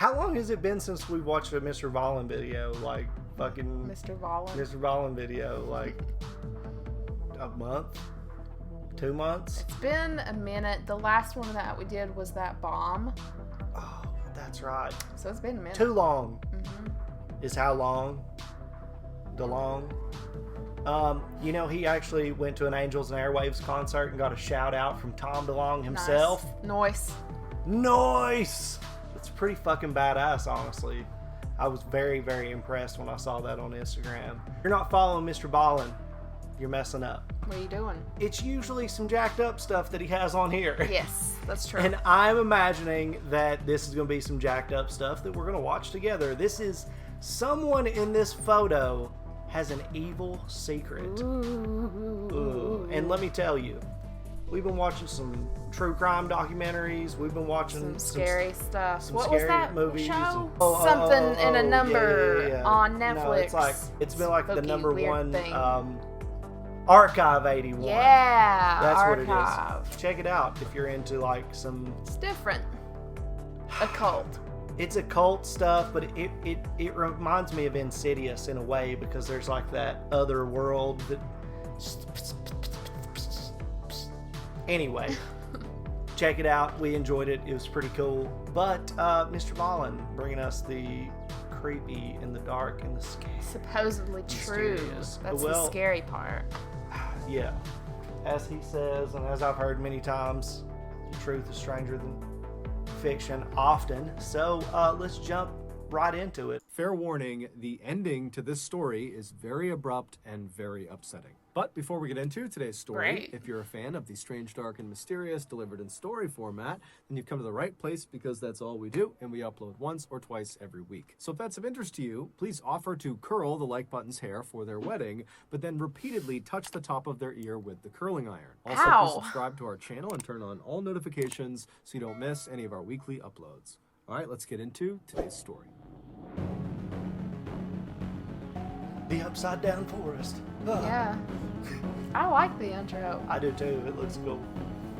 How long has it been since we watched a Mr. Valen video? Like, fucking... Mr. Valen? Mr. Valen video. Like, a month? 2 months? It's been a minute. The last one that we did was that bomb. Oh, that's right. So it's been a minute. Too long. Mm-hmm. Is how long? DeLong. You know, he actually went to an Angels and Airwaves concert and got a shout out from Tom DeLonge himself. Nice. Nice! It's pretty fucking badass, honestly. I was very, very impressed when I saw that on Instagram. If you're not following Mr. Ballin, you're messing up. What are you doing? It's usually some jacked up stuff that he has on here. Yes, that's true. And I'm imagining that this is going to be some jacked up stuff that we're going to watch together. This is someone in this photo has an evil secret. Ooh. And let me tell you, we've been watching some true crime documentaries. We've been watching some scary stuff. Some what scary was that movies. show? Something in a number on Netflix. No, it's been like Spooky, the number one thing. Archive 81. Yeah, that's Archive. what it is. Check it out if you're into like some. It's different. Occult. It's occult stuff, but it reminds me of Insidious in a way because there's like that other world that. Anyway, check it out. We enjoyed it. It was pretty cool. But Mr. Ballin bringing us the creepy and the dark and the scary. Supposedly true. Mysterious. That's the scary part. Yeah. As he says, and as I've heard many times, the truth is stranger than fiction often. So let's jump right into it. Fair warning, the ending to this story is very abrupt and very upsetting. But before we get into today's story, Great. if you're a fan of the strange, dark, and mysterious delivered in story format, then you've come to the right place because that's all we do, and we upload once or twice every week. So if that's of interest to you, please offer to curl the like button's hair for their wedding, but then repeatedly touch the top of their ear with the curling iron. Also, Ow. please subscribe to our channel and turn on all notifications so you don't miss any of our weekly uploads. All right, let's get into today's story. The Upside Down Forest. Ugh. Yeah. I like the intro. I do too. It looks cool.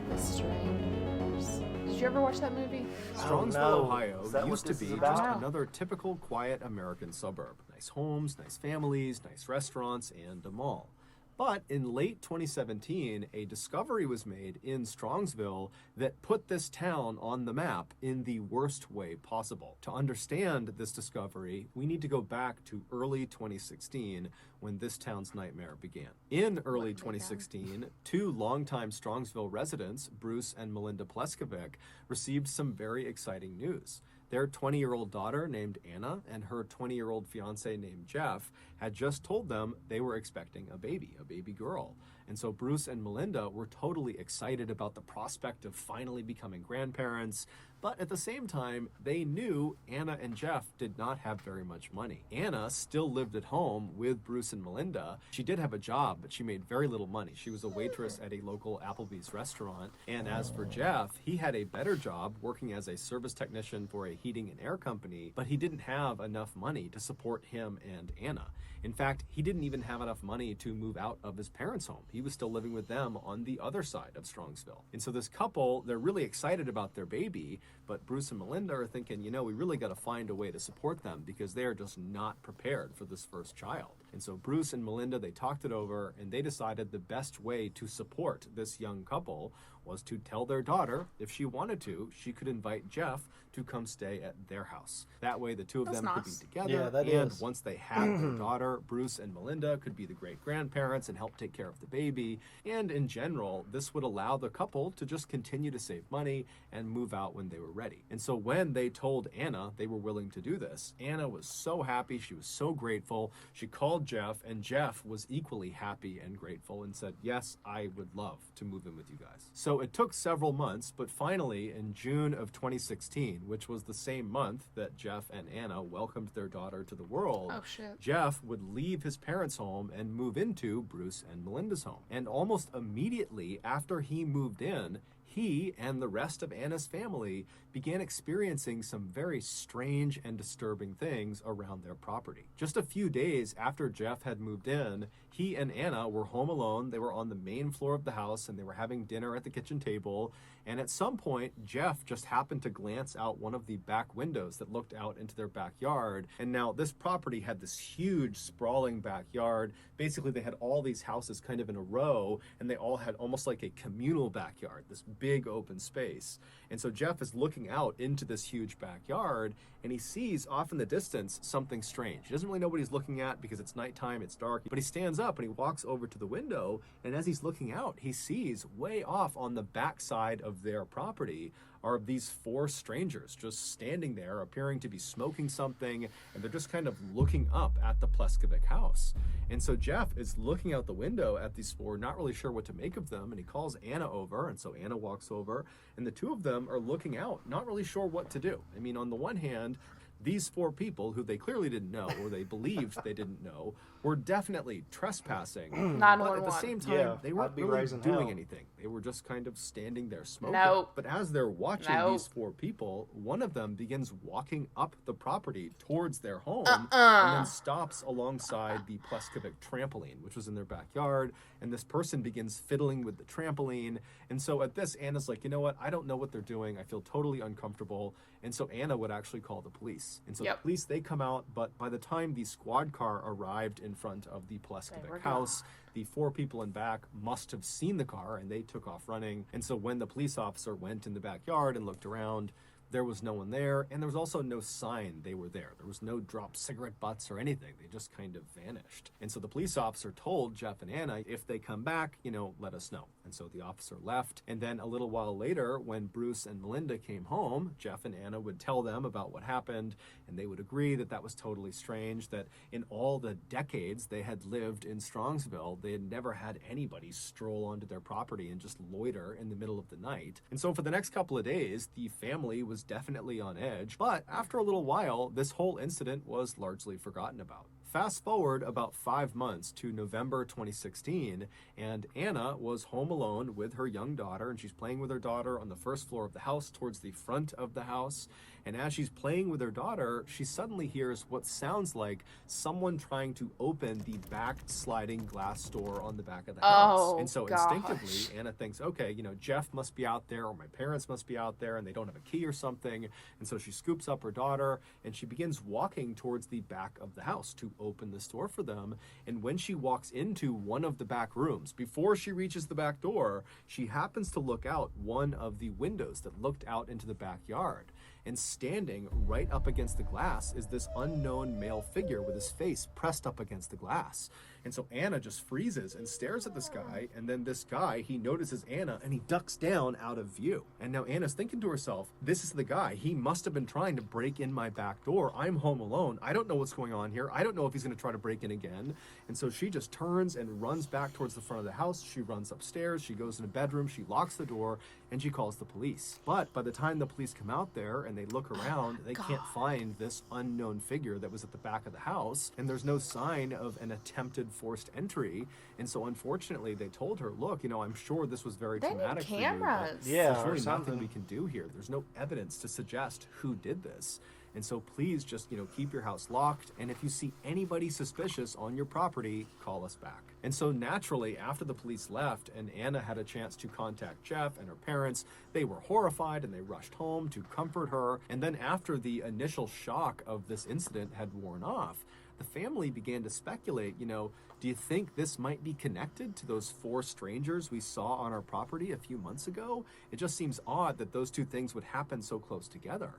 The Strangers. Did you ever watch that movie? Strongsville, no. Ohio Is that what used to this be is just about? another typical quiet American suburb. Nice homes, nice families, nice restaurants, and a mall. But in late 2017, a discovery was made in Strongsville that put this town on the map in the worst way possible. To understand this discovery, we need to go back to early 2016 when this town's nightmare began. In early 2016, two longtime Strongsville residents, Bruce and Melinda Pleskovic, received some very exciting news. Their 20-year-old daughter named Anna and her 20-year-old fiance named Jeff had just told them they were expecting a baby girl. And so Bruce and Melinda were totally excited about the prospect of finally becoming grandparents. But at the same time, they knew Anna and Jeff did not have very much money. Anna still lived at home with Bruce and Melinda. She did have a job, but she made very little money. She was a waitress at a local Applebee's restaurant. And as for Jeff, he had a better job working as a service technician for a heating and air company, but he didn't have enough money to support him and Anna. In fact, he didn't even have enough money to move out of his parents' home. He was still living with them on the other side of Strongsville. And so this couple, they're really excited about their baby, but Bruce and Melinda are thinking, you know, we really got to find a way to support them because they are just not prepared for this first child. And so Bruce and Melinda, they talked it over and they decided the best way to support this young couple was to tell their daughter, if she wanted to, she could invite Jeff to come stay at their house. That way the two of them could be together. Yeah, that and is. once they had their daughter, Bruce and Melinda could be the great-grandparents and help take care of the baby. And in general, this would allow the couple to just continue to save money and move out when they were ready. And so when they told Anna they were willing to do this, Anna was so happy. She was so grateful. She called Jeff, and Jeff was equally happy and grateful and said, yes, I would love to move in with you guys. So it took several months, but finally in June of 2016, which was the same month that Jeff and Anna welcomed their daughter to the world, Oh, shit. Jeff would leave his parents' home and move into Bruce and Melinda's home. And almost immediately after he moved in, he and the rest of Anna's family began experiencing some very strange and disturbing things around their property. Just a few days after Jeff had moved in, he and Anna were home alone. They were on the main floor of the house and they were having dinner at the kitchen table. And at some point, Jeff just happened to glance out one of the back windows that looked out into their backyard. And now this property had this huge sprawling backyard. Basically, they had all these houses kind of in a row, and they all had almost like a communal backyard, this big open space. And so Jeff is looking out into this huge backyard, and he sees off in the distance something strange. He doesn't really know what he's looking at because it's nighttime, it's dark, but he stands up and he walks over to the window, and as he's looking out, he sees way off on the backside of their property are these 4 strangers just standing there, appearing to be smoking something, and they're just kind of looking up at the Pleskovic house. And so Jeff is looking out the window at these 4, not really sure what to make of them, and he calls Anna over, and so Anna walks over, and the 2 of them are looking out, not really sure what to do. I mean, on the one hand, these 4 people, who they clearly didn't know, or they believed they didn't know, were definitely trespassing. But at the same time, they weren't really doing anything. They were just kind of standing there smoking. But as they're watching these 4 people, one of them begins walking up the property towards their home, and then stops alongside the Pleskovic trampoline, which was in their backyard. And this person begins fiddling with the trampoline. And so at this, Anna's like, you know what? I don't know what they're doing. I feel totally uncomfortable. And so Anna would actually call the police. And so the police, they come out, but by the time the squad car arrived in front of the Pleskovic house, the 4 people in back must have seen the car, and they took off running. And so when the police officer went in the backyard and looked around, there was no one there, and there was also no sign they were there. There was no dropped cigarette butts or anything. They just kind of vanished. And so the police officer told Jeff and Anna, if they come back, let us know. And so the officer left. And then a little while later, when Bruce and Melinda came home, Jeff and Anna would tell them about what happened, and they would agree that that was totally strange, that in all the decades they had lived in Strongsville, they had never had anybody stroll onto their property and just loiter in the middle of the night. And so for the next couple of days, the family was definitely on edge, but after a little while, this whole incident was largely forgotten about. Fast forward about 5 months to November 2016, and Anna was home alone with her young daughter, and she's playing with her daughter on the first floor of the house towards the front of the house. And as she's playing with her daughter, she suddenly hears what sounds like someone trying to open the back sliding glass door on the back of the house. And so instinctively, Anna thinks, okay, Jeff must be out there, or my parents must be out there, and they don't have a key or something. And so she scoops up her daughter, and she begins walking towards the back of the house to open this door for them. And when she walks into one of the back rooms, before she reaches the back door, she happens to look out one of the windows that looked out into the backyard. And standing right up against the glass is this unknown male figure with his face pressed up against the glass. And so Anna just freezes and stares at this guy, and then this guy, he notices Anna, and he ducks down out of view. And now Anna's thinking to herself, this is the guy. He must have been trying to break in my back door. I'm home alone. I don't know what's going on here. I don't know if he's going to try to break in again. And so she just turns and runs back towards the front of the house. She runs upstairs. She goes in a bedroom. She locks the door, and she calls the police. But by the time the police come out there and they look around, they can't find this unknown figure that was at the back of the house, and there's no sign of an attempted forced entry. And so unfortunately they told her, look, I'm sure this was very traumatic for you, but there's really nothing we can do here. There's no evidence to suggest who did this. And so please just, keep your house locked. And if you see anybody suspicious on your property, call us back. And so naturally, after the police left and Anna had a chance to contact Jeff and her parents, they were horrified and they rushed home to comfort her. And then after the initial shock of this incident had worn off, the family began to speculate, do you think this might be connected to those 4 strangers we saw on our property a few months ago? It just seems odd that those 2 things would happen so close together.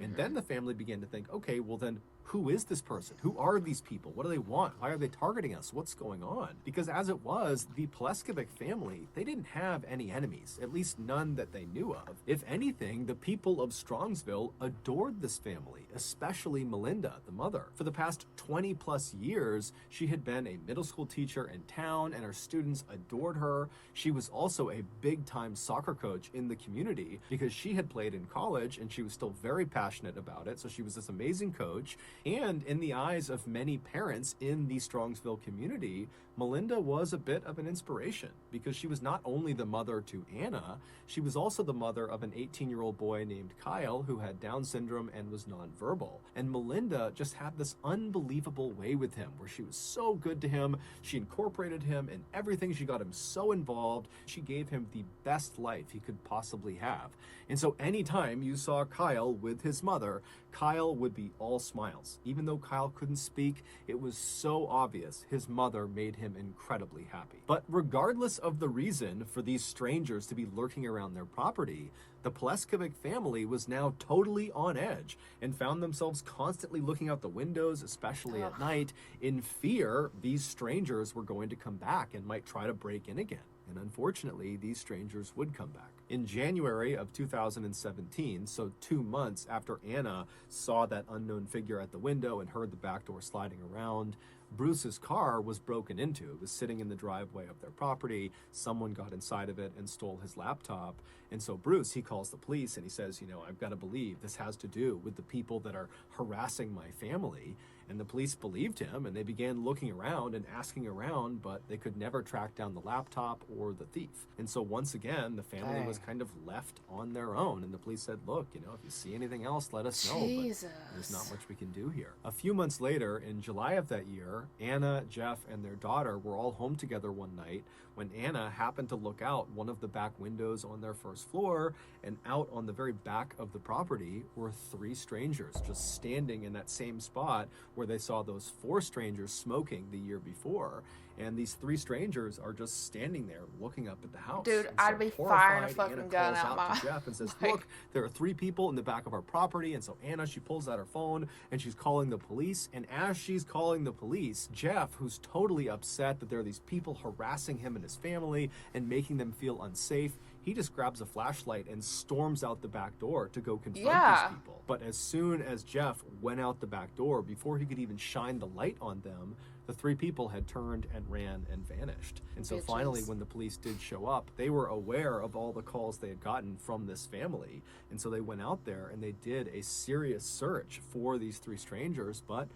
And then the family began to think, okay, well then, who is this person? Who are these people? What do they want? Why are they targeting us? What's going on? Because as it was, the Pleskovic family, they didn't have any enemies, at least none that they knew of. If anything, the people of Strongsville adored this family, especially Melinda, the mother. For the past 20 plus years, she had been a middle school teacher in town, and her students adored her. She was also a big-time soccer coach in the community because she had played in college and she was still very passionate about it. So she was this amazing coach. And in the eyes of many parents in the Strongsville community, Melinda was a bit of an inspiration because she was not only the mother to Anna, she was also the mother of an 18-year-old boy named Kyle who had Down syndrome and was nonverbal. And Melinda just had this unbelievable way with him where she was so good to him. She incorporated him in everything. She got him so involved. She gave him the best life he could possibly have. And so anytime you saw Kyle with his mother, Kyle would be all smiles. Even though Kyle couldn't speak, it was so obvious his mother made him incredibly happy. But regardless of the reason for these strangers to be lurking around their property, the Pleskovic family was now totally on edge and found themselves constantly looking out the windows, especially at night, in fear these strangers were going to come back and might try to break in again. And unfortunately, these strangers would come back. In January of 2017, so 2 months after Anna saw that unknown figure at the window and heard the back door sliding around, Bruce's car was broken into. It was sitting in the driveway of their property. Someone got inside of it and stole his laptop. And so Bruce, he calls the police and he says, I've got to believe this has to do with the people that are harassing my family. And the police believed him, and they began looking around and asking around, but they could never track down the laptop or the thief. And so once again, the family was kind of left on their own. And the police said, look, if you see anything else, let us know. But there's not much we can do here. A few months later, in July of that year, Anna, Jeff, and their daughter were all home together one night when Anna happened to look out one of the back windows on their first floor, and out on the very back of the property were 3 strangers just standing in that same spot where they saw those 4 strangers smoking the year before. And these 3 strangers are just standing there looking up at the house. Dude, and I'd be firing a fucking Anna gun calls out my... to Jeff and says, look, there are 3 people in the back of our property. And so Anna, she pulls out her phone and she's calling the police. And as she's calling the police, Jeff, who's totally upset that there are these people harassing him and his family and making them feel unsafe, he just grabs a flashlight and storms out the back door to go confront these people. But as soon as Jeff went out the back door, before he could even shine the light on them, the 3 people had turned and ran and vanished. And so finally, when the police did show up, they were aware of all the calls they had gotten from this family. And so they went out there and they did a serious search for these 3 strangers. But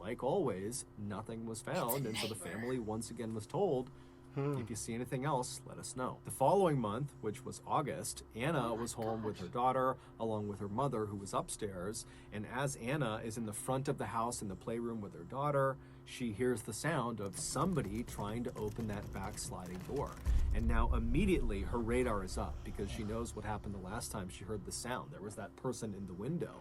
like always, nothing was found. And so the family once again was told, if you see anything else, let us know. The following month, which was August, Anna was home with her daughter, along with her mother, who was upstairs. And as Anna is in the front of the house in the playroom with her daughter, she hears the sound of somebody trying to open that back sliding door. And now immediately her radar is up because she knows what happened the last time she heard the sound. There was that person in the window.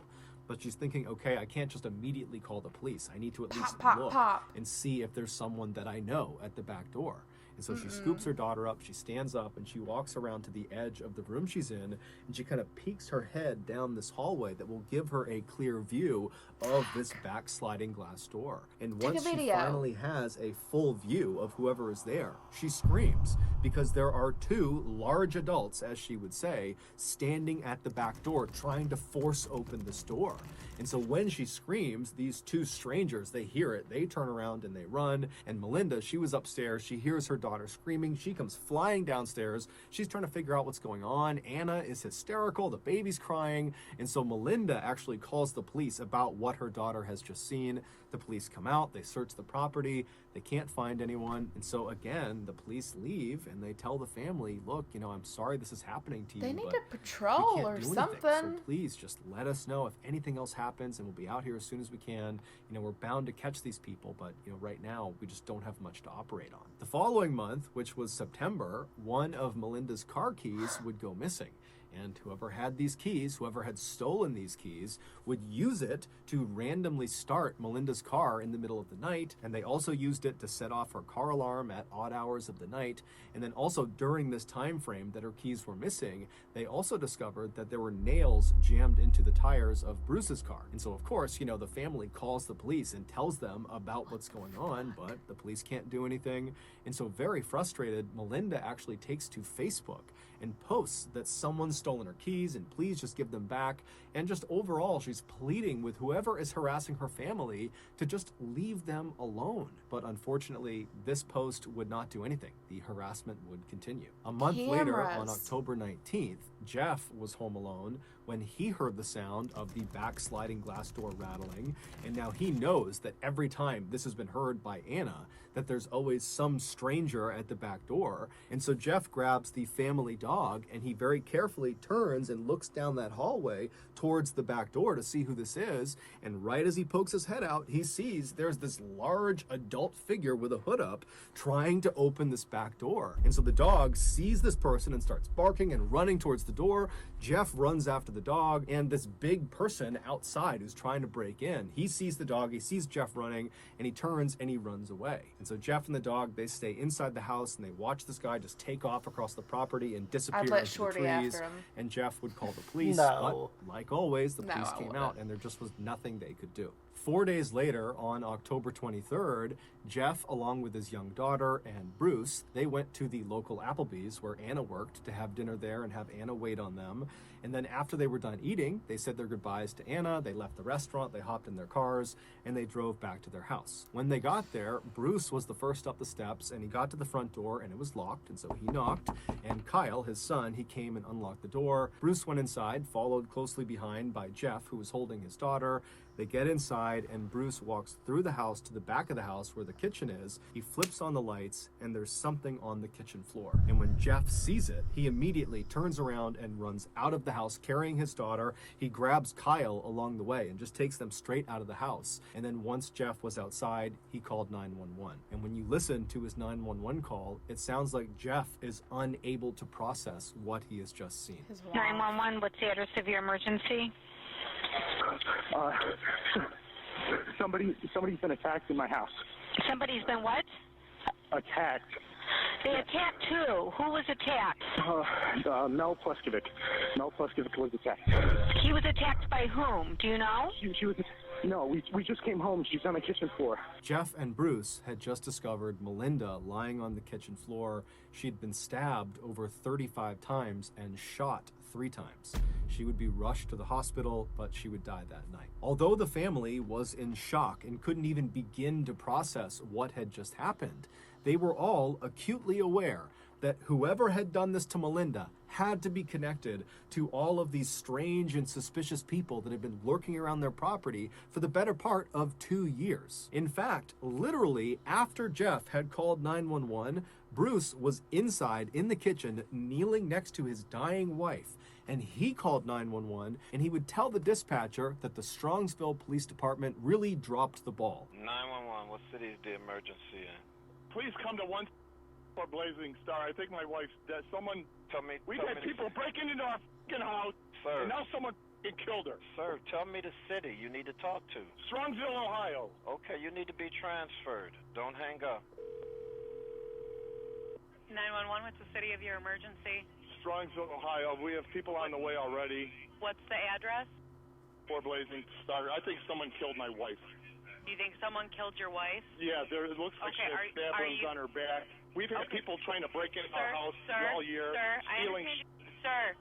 But she's thinking, okay, I can't just immediately call the police. I need to at least look and see if there's someone that I know at the back door. And so she scoops her daughter up, she stands up, and she walks around to the edge of the room she's in, and she kind of peeks her head down this hallway that will give her a clear view of this backsliding glass door. And once she finally has a full view of whoever is there, she screams because there are 2 large adults, as she would say, standing at the back door trying to force open this door. And so when she screams, these 2 strangers, they hear it, they turn around and they run. And Melinda, she was upstairs, she hears her daughter screaming, she comes flying downstairs, she's trying to figure out what's going on. Anna is hysterical, the baby's crying, and so Melinda actually calls the police about what her daughter has just seen. The police come out, they search the property, they can't find anyone, and so again, the police leave and they tell the family, look, I'm sorry this is happening to you. They need but to patrol we can't or do anything, something. so please just let us know if anything else happens, and we'll be out here as soon as we can. We're bound to catch these people, but right now we just don't have much to operate on. The following month, which was September, one of Melinda's car keys would go missing. And whoever had these keys, whoever had stolen these keys, would use it to randomly start Melinda's car in the middle of the night. And they also used it to set off her car alarm at odd hours of the night. And then also during this time frame that her keys were missing, they also discovered that there were nails jammed into the tires of Bruce's car. And so, of course, the family calls the police and tells them about what's going on, but the police can't do anything. And so, very frustrated, Melinda actually takes to Facebook and posts that someone's stolen her keys and please just give them back. And just overall, she's pleading with whoever is harassing her family to just leave them alone. But unfortunately, this post would not do anything. The harassment would continue. A month later, on October 19th, Jeff was home alone when he heard the sound of the backsliding glass door rattling, and now he knows that every time this has been heard by Anna, that there's always some stranger at the back door. And so Jeff grabs the family dog and he very carefully turns and looks down that hallway towards the back door to see who this is. And right as he pokes his head out, he sees there's this large adult figure with a hood up trying to open this back door. And so the dog sees this person and starts barking and running towards the door. Jeff runs after the dog, and this big person outside who's trying to break in, he sees the dog, he sees Jeff running, and he turns and he runs away. And so Jeff and the dog, they stay inside the house and they watch this guy just take off across the property and disappear into Shorty the trees. after him. And Jeff would call the police. No. But like always, the No, police I came wouldn't. out and there just was nothing they could do. 4 days later, on October 23rd, Jeff, along with his young daughter and Bruce, they went to the local Applebee's where Anna worked to have dinner there and have Anna wait on them. And then after they were done eating, they said their goodbyes to Anna, they left the restaurant, they hopped in their cars, and they drove back to their house. When they got there, Bruce was the first up the steps, and he got to the front door, and it was locked, and so he knocked. And Kyle, his son, he came and unlocked the door. Bruce went inside, followed closely behind by Jeff, who was holding his daughter. They get inside, and Bruce walks through the house to the back of the house where the kitchen is. He flips on the lights, and there's something on the kitchen floor. And when Jeff sees it, he immediately turns around and runs out of the house carrying his daughter. He grabs Kyle along the way and just takes them straight out of the house. And then once Jeff was outside, he called 911. And when you listen to his 911 call, it sounds like Jeff is unable to process what he has just seen. 911, what's the address of your emergency? Somebody's been attacked in my house. Somebody's been what? Attacked. They attacked who? Who was attacked? Mel Pleskovic. Mel Pleskovic was attacked. He was attacked by whom? Do you know? She was. No, we just came home. She's on the kitchen floor. Jeff and Bruce had just discovered Melinda lying on the kitchen floor. She'd been stabbed over 35 times and shot 3 times. She would be rushed to the hospital, but she would die that night. Although the family was in shock and couldn't even begin to process what had just happened, they were all acutely aware that whoever had done this to Melinda had to be connected to all of these strange and suspicious people that had been lurking around their property for the better part of 2 years. In fact, literally after Jeff had called 911, Bruce was inside in the kitchen kneeling next to his dying wife, and he called 911, and he would tell the dispatcher that the Strongsville Police Department really dropped the ball. 911, what city is the emergency in? Please come to 1 Blazing Star. I think my wife's dead. Someone, we've had people breaking into our fucking house, Sir. and now someone fucking killed her. Sir, tell me the city you need to talk to. Strongsville, Ohio. Okay, you need to be transferred. Don't hang up. 911, what's the city of your emergency? Strongsville, Ohio. We have people on the way already. What's the address? 4 Blazing Star. I think someone killed my wife. Do you think someone killed your wife? Yeah, it looks like Okay, she has stab wounds on her back. We've had people trying to break into our house all year. Stealing. Sir,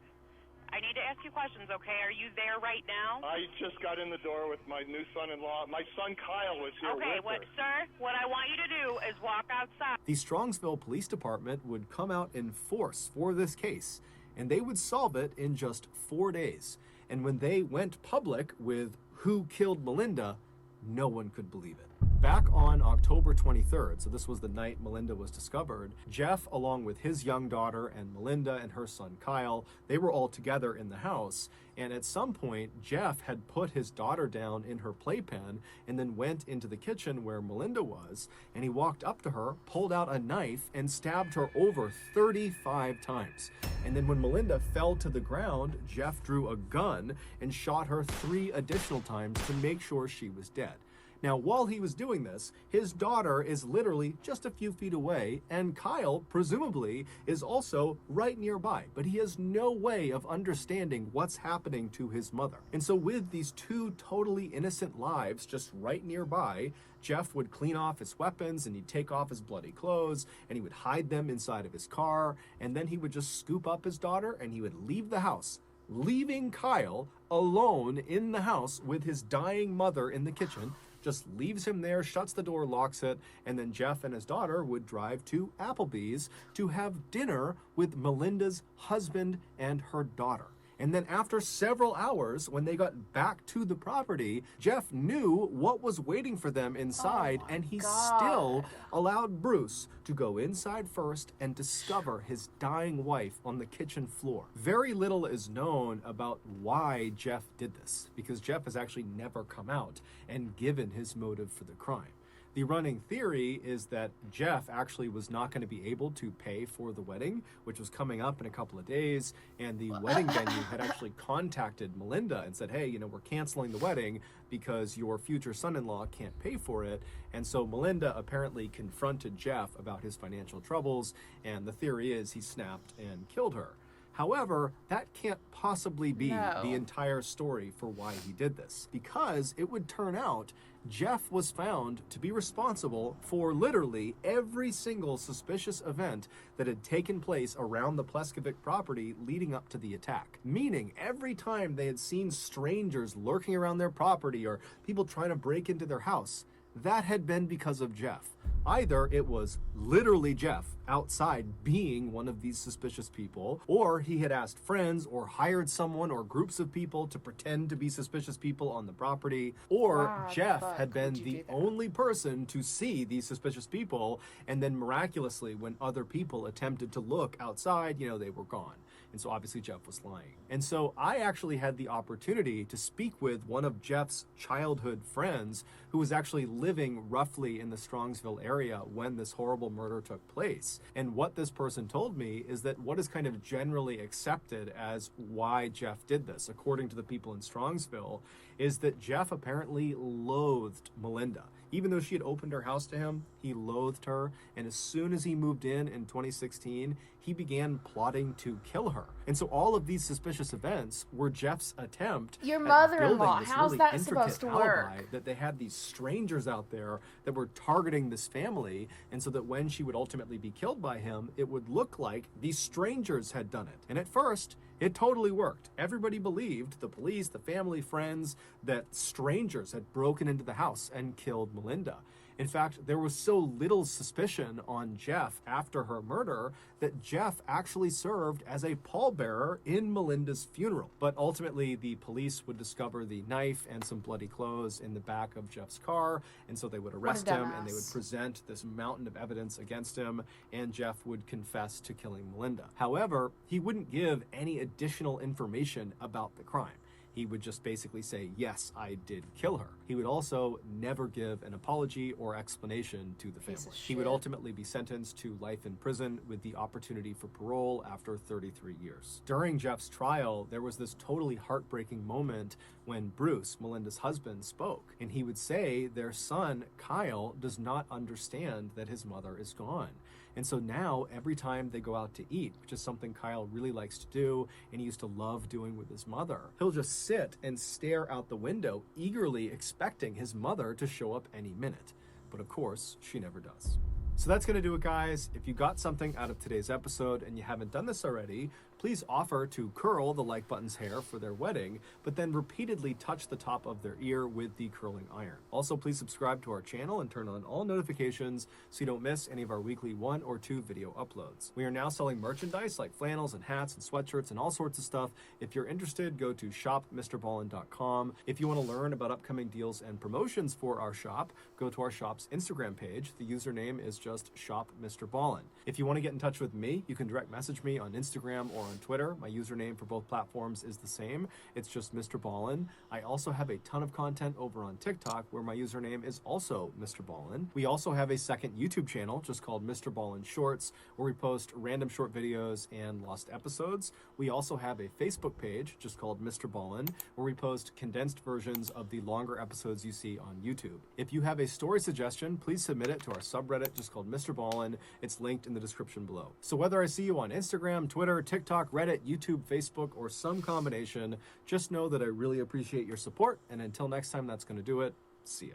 I need to ask you questions, okay? Are you there right now? I just got in the door with my new son-in-law. My son Kyle was here Okay, with her. sir, what I want you to do is walk outside. The Strongsville Police Department would come out in force for this case, and they would solve it in just 4 days. And when they went public with who killed Melinda, no one could believe it. Back on October 23rd, so this was the night Melinda was discovered, Jeff, along with his young daughter and Melinda and her son Kyle, they were all together in the house. And at some point, Jeff had put his daughter down in her playpen and then went into the kitchen where Melinda was. And he walked up to her, pulled out a knife, and stabbed her over 35 times. And then when Melinda fell to the ground, Jeff drew a gun and shot her 3 additional times to make sure she was dead. Now, while he was doing this, his daughter is literally just a few feet away, and Kyle, presumably, is also right nearby, but he has no way of understanding what's happening to his mother. And so with these 2 totally innocent lives just right nearby, Jeff would clean off his weapons, and he'd take off his bloody clothes, and he would hide them inside of his car, and then he would just scoop up his daughter, and he would leave the house, leaving Kyle alone in the house with his dying mother in the kitchen, just leaves him there, shuts the door, locks it, and then Jeff and his daughter would drive to Applebee's to have dinner with Melinda's husband and her daughter. And then after several hours, when they got back to the property, Jeff knew what was waiting for them inside, and he still allowed Bruce to go inside first and discover his dying wife on the kitchen floor. Very little is known about why Jeff did this, because Jeff has actually never come out and given his motive for the crime. The running theory is that Jeff actually was not going to be able to pay for the wedding, which was coming up in a couple of days, and the wedding venue had actually contacted Melinda and said, hey, we're canceling the wedding because your future son-in-law can't pay for it. And so Melinda apparently confronted Jeff about his financial troubles, and the theory is he snapped and killed her. However, that can't possibly be the entire story for why he did this, because it would turn out Jeff was found to be responsible for literally every single suspicious event that had taken place around the Pleskovic property leading up to the attack. Meaning, every time they had seen strangers lurking around their property or people trying to break into their house, that had been because of Jeff. Either it was literally Jeff outside being one of these suspicious people, or he had asked friends or hired someone or groups of people to pretend to be suspicious people on the property, or Jeff had been the only person to see these suspicious people, and then miraculously when other people attempted to look outside, they were gone. And so obviously Jeff was lying. And so I actually had the opportunity to speak with one of Jeff's childhood friends who was actually living roughly in the Strongsville area when this horrible murder took place. And what this person told me is that what is kind of generally accepted as why Jeff did this, according to the people in Strongsville, is that Jeff apparently loathed Melinda. Even though she had opened her house to him, he loathed her. And as soon as he moved in 2016, he began plotting to kill her. And so all of these suspicious events were Jeff's attempt Your at mother-in-law, building this how's really that intricate supposed to alibi work? that they had these strangers out there that were targeting this family, and so that when she would ultimately be killed by him, it would look like these strangers had done it. And at first, it totally worked. Everybody believed, the police, the family, friends, that strangers had broken into the house and killed Melinda. In fact, there was so little suspicion on Jeff after her murder that Jeff actually served as a pallbearer in Melinda's funeral. But ultimately, the police would discover the knife and some bloody clothes in the back of Jeff's car, and so they would arrest him, and they would present this mountain of evidence against him, and Jeff would confess to killing Melinda. However, he wouldn't give any additional information about the crime. He would just basically say, yes, I did kill her. He would also never give an apology or explanation to the family. He would ultimately be sentenced to life in prison with the opportunity for parole after 33 years. During Jeff's trial, there was this totally heartbreaking moment when Bruce, Melinda's husband, spoke. And he would say their son, Kyle, does not understand that his mother is gone. And so now, every time they go out to eat, which is something Kyle really likes to do and he used to love doing with his mother, he'll just sit and stare out the window, eagerly expecting his mother to show up any minute. But of course, she never does. So that's going to do it, guys. If you got something out of today's episode and you haven't done this already, please offer to curl the like button's hair for their wedding, but then repeatedly touch the top of their ear with the curling iron. Also, please subscribe to our channel and turn on all notifications so you don't miss any of our weekly 1 or 2 video uploads. We are now selling merchandise like flannels and hats and sweatshirts and all sorts of stuff. If you're interested, go to shopmrballin.com. If you want to learn about upcoming deals and promotions for our shop, go to our shop's Instagram page. The username is just shopmrballin. If you want to get in touch with me, you can direct message me on Instagram or on Twitter. My username for both platforms is the same. It's just Mr. Ballin. I also have a ton of content over on TikTok where my username is also Mr. Ballin. We also have a second YouTube channel just called Mr. Ballin Shorts where we post random short videos and lost episodes. We also have a Facebook page just called Mr. Ballin where we post condensed versions of the longer episodes you see on YouTube. If you have a story suggestion, please submit it to our subreddit just called Mr. Ballin. It's linked in the description below. So whether I see you on Instagram, Twitter, TikTok, Reddit, YouTube, Facebook, or some combination, just know that I really appreciate your support, and until next time, that's going to do it. See ya.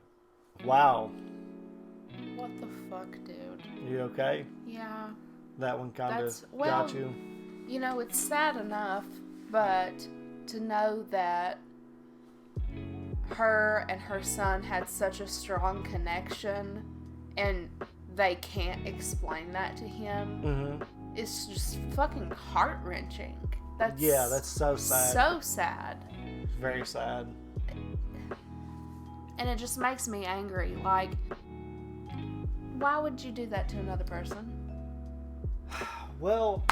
Wow. What the fuck, dude? You okay? Yeah. That one kind of well, got you? You know, it's sad enough, but to know that her and her son had such a strong connection and they can't explain that to him, it's just fucking heart-wrenching. That's so sad. So sad. Very sad. And it just makes me angry. Like, why would you do that to another person? Well,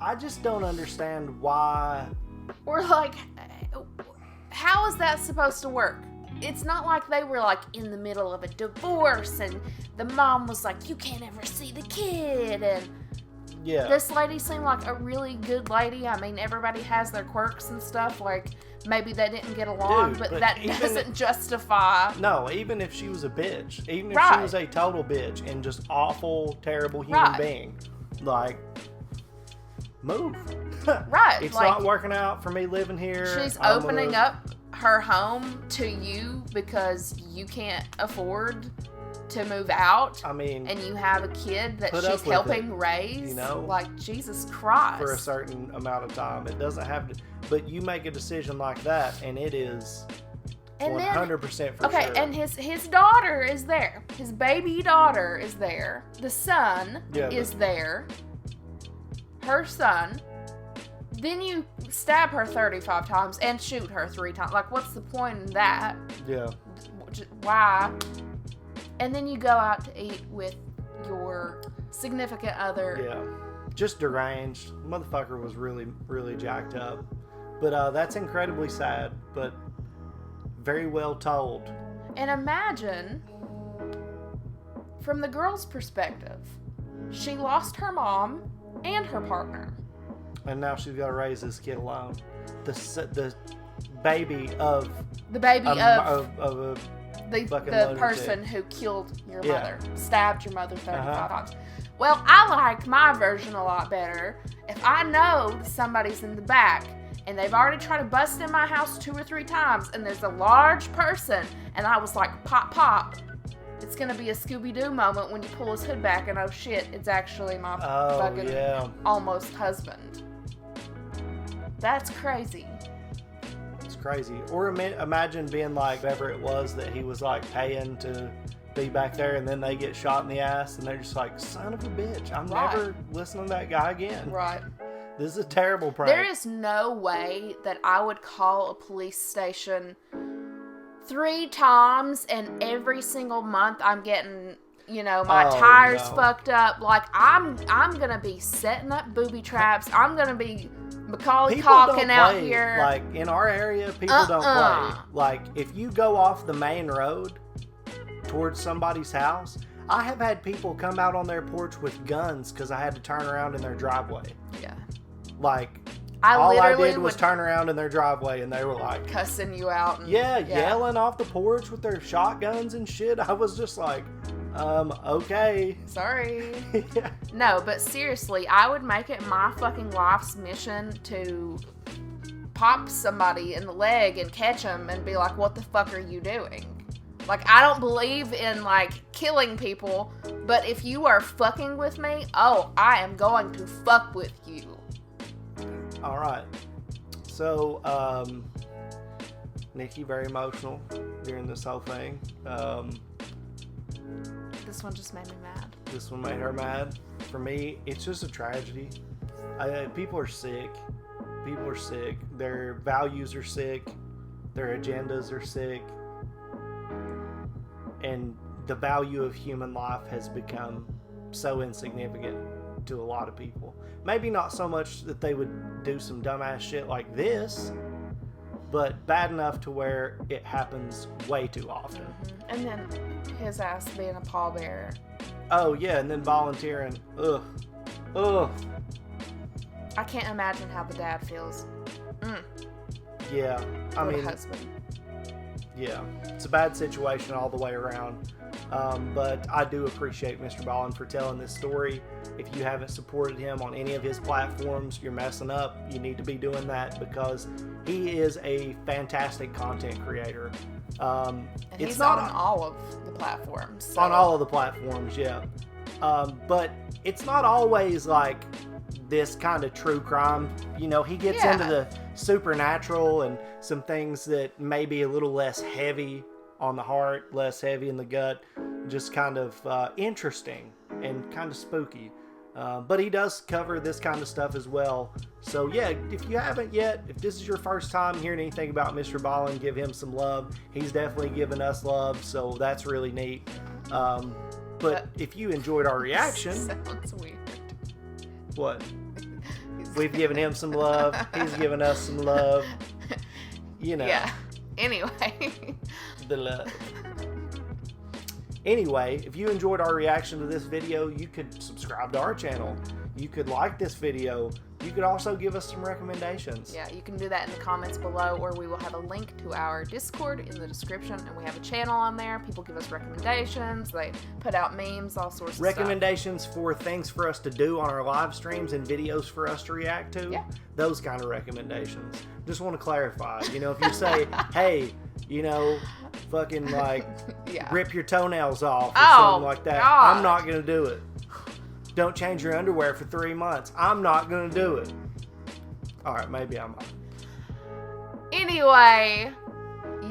I just don't understand why. Or like, how is that supposed to work? It's not like they were like in the middle of a divorce and the mom was like, you can't ever see the kid. And yeah, this lady seemed like a really good lady. I mean, everybody has their quirks and stuff. Like, maybe they didn't get along, but that doesn't justify. No, even if she was a bitch, even if Right. she was a total bitch and just awful, terrible human Right. being, like, move. Right. It's like, not working out for me living here. she's I'm opening gonna- up her home to you because you can't afford to move out. I mean, And you have a kid that Put up she's with helping it, raise. you know? Like, Jesus Christ. for a certain amount of time. It doesn't have to, but you make a decision like that, and it is And then- 100% for Okay, sure. and his daughter is there. His baby daughter is there. The son Yeah, is there. Her son. Then you stab her 35 times and shoot her 3 times. Like, what's the point in that? yeah, Why? And then you go out to eat with your significant other. yeah, just deranged. Motherfucker was really, really jacked up. But that's incredibly sad, but very well told. And imagine, from the girl's perspective, she lost her mom and her partner. And now she's got to raise this kid alone. The baby of The baby of a the fucking the lunatic. person who killed your Yeah. mother, stabbed your mother 35 Uh-huh. times. Well, I like my version a lot better. If I know somebody's in the back and they've already tried to bust in my house 2 or 3 times and there's a large person and I was like, pop, pop, it's going to be a Scooby-Doo moment when you pull his hood back and oh shit, it's actually my Oh, fucking yeah. almost husband. That's crazy. It's crazy. Or imagine being like whatever it was that he was like paying to be back there, and then they get shot in the ass, and they're just like, son of a bitch, I'm Right. never listening to that guy again. Right. This is a terrible prank. There is no way that I would call a police station 3 times and every single month I'm getting, my Oh, tires no. fucked up. Like, I'm gonna be setting up booby traps. I'm gonna be Macaulay People Culkin don't out play. here. Like in our area, people don't play. Uh-uh. Like if you go off the main road towards somebody's house, I have had people come out on their porch with guns because I had to turn around in their driveway. Yeah. Like I all I literally did was would turn around in their driveway, and they were like, cussing you out. And, yeah, yelling off the porch with their shotguns and shit. I was just like, okay. Sorry. Yeah. No, but seriously, I would make it my fucking life's mission to pop somebody in the leg and catch them and be like, what the fuck are you doing? Like, I don't believe in, like, killing people, but if you are fucking with me, oh, I am going to fuck with you. All right. So, Nikki, very emotional during this whole thing. This one just made me mad. This one made her mad. For me, it's just a tragedy. People are sick. People are sick. Their values are sick. Their agendas are sick. And the value of human life has become so insignificant to a lot of people. Maybe not so much that they would do some dumbass shit like this, but bad enough to where it happens way too often. And then his ass being a pallbearer. Oh, yeah, and then volunteering. Ugh. Ugh. I can't imagine how the dad feels. Yeah. I Or the mean, husband. yeah. It's a bad situation all the way around. But I do appreciate Mr. Ballin for telling this story. If you haven't supported him on any of his platforms, you're messing up. You need to be doing that because he is a fantastic content creator. And It's he's not on all of the platforms. So. on all of the platforms, yeah. But it's not always like this kind of true crime. You know, he gets into the supernatural and some things that may be a little less heavy on the heart, less heavy in the gut, just kind of interesting and kind of spooky. But he does cover this kind of stuff as well. So yeah, if you haven't yet, if this is your first time hearing anything about Mr. Ballin, give him some love. He's definitely given us love, so that's really neat. But if you enjoyed our reaction... Sounds weird. What? We've given him some love. He's given us some love. You know. Yeah. Anyway. The love. Anyway, if you enjoyed our reaction to this video, you could subscribe to our channel. You could like this video. You could also give us some recommendations. Yeah, you can do that in the comments below, or we will have a link to our Discord in the description, and we have a channel on there. People give us recommendations. They put out memes, all sorts of recommendations for things for us to do on our live streams and videos for us to react to. Yeah. Those kind of recommendations. Just want to clarify. You know, if you say, hey, you know, fucking like rip your toenails off or something like that, God. I'm not going to do it. Don't change your underwear for 3 months. I'm not going to do it. All right, maybe I'm not. Anyway,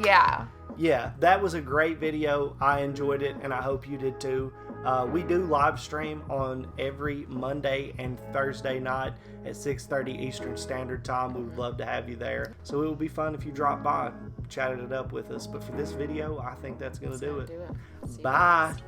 yeah. Yeah, that was a great video. I enjoyed it, and I hope you did too. We do live stream on every Monday and Thursday night at 6:30 Eastern Standard Time. We would love to have you there. So it would be fun if you drop by, chatted it up with us. But for this video, I think that's going to do it. See you Bye. guys.